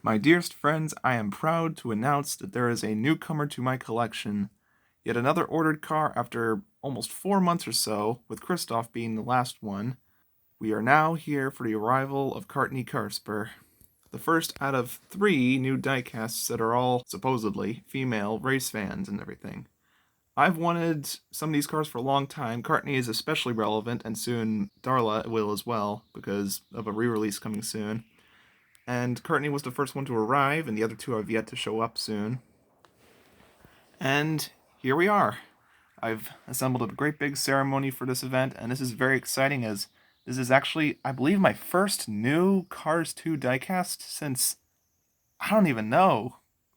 My dearest friends, I am proud to announce that there is a newcomer to my collection. Yet another ordered car after almost 4 months or so, with Christoph being the last one. We are now here for the arrival of Cartney Carsper, the first out of 3 new diecasts that are all, supposedly, female race fans and everything. I've wanted some of these cars for a long time. Cartney is especially relevant, and soon Darla will as well, because of a re-release coming soon. And Cartney was the first one to arrive, and the other 2 have yet to show up soon. And here we are. I've assembled a great big ceremony for this event, and this is very exciting as this is actually, I believe, my first new Cars 2 diecast since, I don't even know,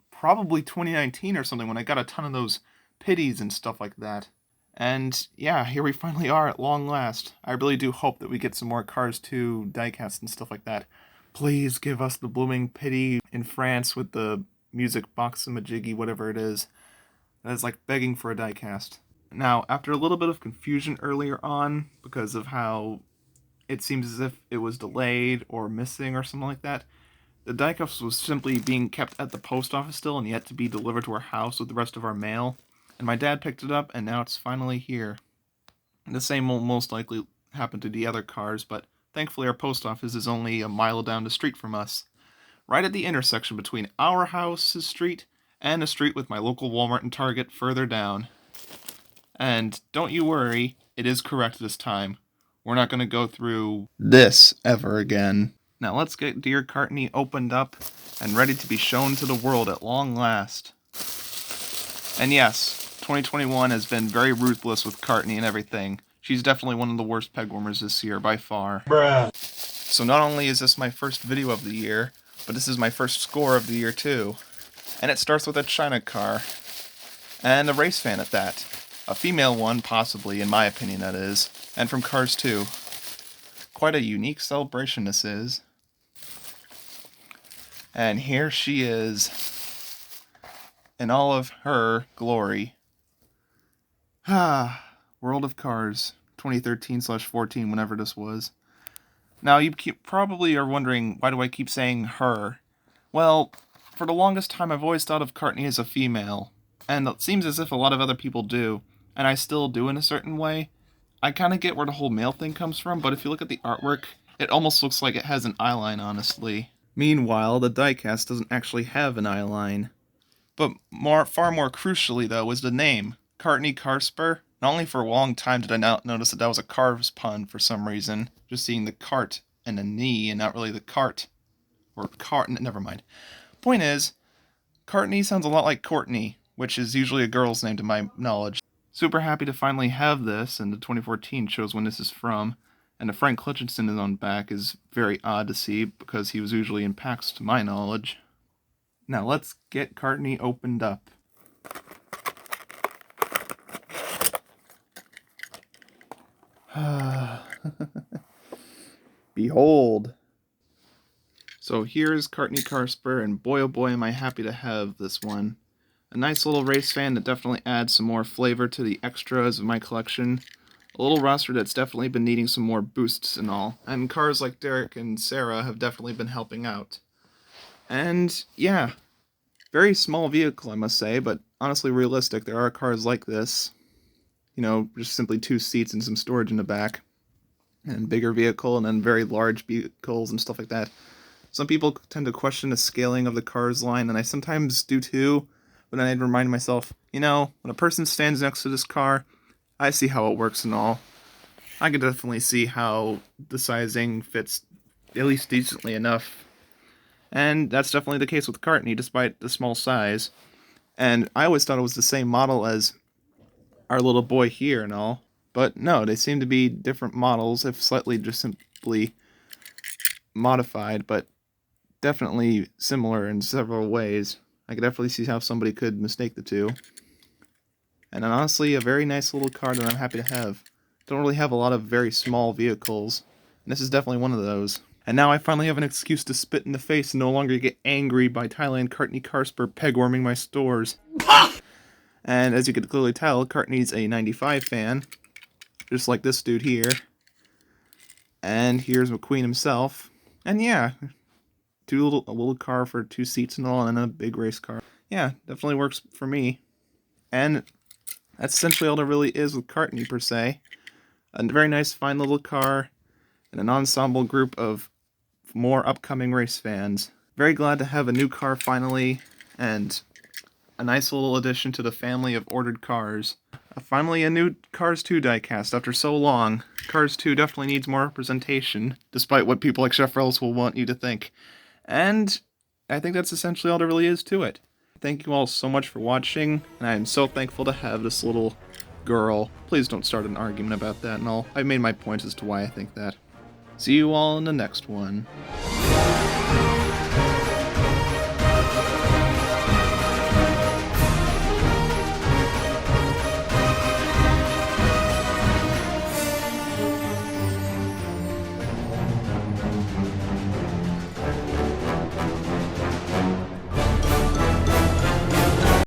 probably 2019 or something, when I got a ton of those pities and stuff like that. And yeah, here we finally are at long last. I really do hope that we get some more Cars 2 diecasts and stuff like that. Please give us the blooming pity in France with the music box majiggy, whatever it is. That is like begging for a diecast. Now, after a little bit of confusion earlier on, because of how it seems as if it was delayed or missing or something like that, the diecast was simply being kept at the post office still and yet to be delivered to our house with the rest of our mail. And my dad picked it up, and now it's finally here. And the same will most likely happen to the other cars, but thankfully our post office is only a mile down the street from us, right at the intersection between our house's street and a street with my local Walmart and Target further down. And don't you worry, it is correct this time. We're not going to go through this ever again. Now let's get dear Cartney opened up and ready to be shown to the world at long last. And yes, 2021 has been very ruthless with Cartney and everything. She's definitely one of the worst pegwarmers this year, by far. Bruh. So not only is this my first video of the year, but this is my first score of the year too. And it starts with a China car. And a race fan at that. A female one, possibly, in my opinion that is. And from Cars 2. Quite a unique celebration this is. And here she is, in all of her glory. World of Cars, 2013/14, whenever this was. Now, you probably are wondering, why do I keep saying her? Well, for the longest time, I've always thought of Cartney as a female. And it seems as if a lot of other people do. And I still do in a certain way. I kind of get where the whole male thing comes from, but if you look at the artwork, it almost looks like it has an eyeline, honestly. Meanwhile, the diecast doesn't actually have an eyeline. But far more crucially, though, was the name, Cartney Carsper. Not only for a long time did I not notice that was a cars pun for some reason, just seeing the cart and a knee and not really the cart. Or cart, never mind. Point is, Cartney sounds a lot like Courtney, which is usually a girl's name to my knowledge. Super happy to finally have this, and the 2014 shows when this is from. And the Frank Hutchinson is on back is very odd to see, because he was usually in packs to my knowledge. Now let's get Cartney opened up. Behold. So here's Cartney Carsper, and boy oh boy am I happy to have this one. A nice little race fan that definitely adds some more flavor to the extras of my collection. A little roster that's definitely been needing some more boosts and all. And cars like Derek and Sarah have definitely been helping out. And yeah, very small vehicle I must say, but honestly realistic. There are cars like this. You know, just simply 2 seats and some storage in the back. And bigger vehicle and then very large vehicles and stuff like that. Some people tend to question the scaling of the Cars line, and I sometimes do too. But then I'd remind myself, you know, when a person stands next to this car, I see how it works and all. I can definitely see how the sizing fits at least decently enough. And that's definitely the case with Cartney, despite the small size. And I always thought it was the same model as our little boy here and all. But no, they seem to be different models, if slightly just simply modified, but definitely similar in several ways. I could definitely see how somebody could mistake the two. And honestly, a very nice little car that I'm happy to have. Don't really have a lot of very small vehicles, and this is definitely one of those. And now I finally have an excuse to spit in the face and no longer get angry by Thailand Cartney Carsper pegworming my stores. And as you can clearly tell, Cartney's a 95 fan, just like this dude here. And here's McQueen himself. And yeah, a little car for 2 seats and all, and then a big race car. Yeah, definitely works for me. And that's essentially all there really is with Cartney per se. A very nice, fine little car, and an ensemble group of more upcoming race fans. Very glad to have a new car finally, and a nice little addition to the family of ordered cars. Finally, a new Cars 2 diecast after so long. Cars 2 definitely needs more representation, despite what people like Chef Rellis will want you to think. And I think that's essentially all there really is to it. Thank you all so much for watching, and I am so thankful to have this little girl. Please don't start an argument about that and all. I've made my points as to why I think that. See you all in the next one.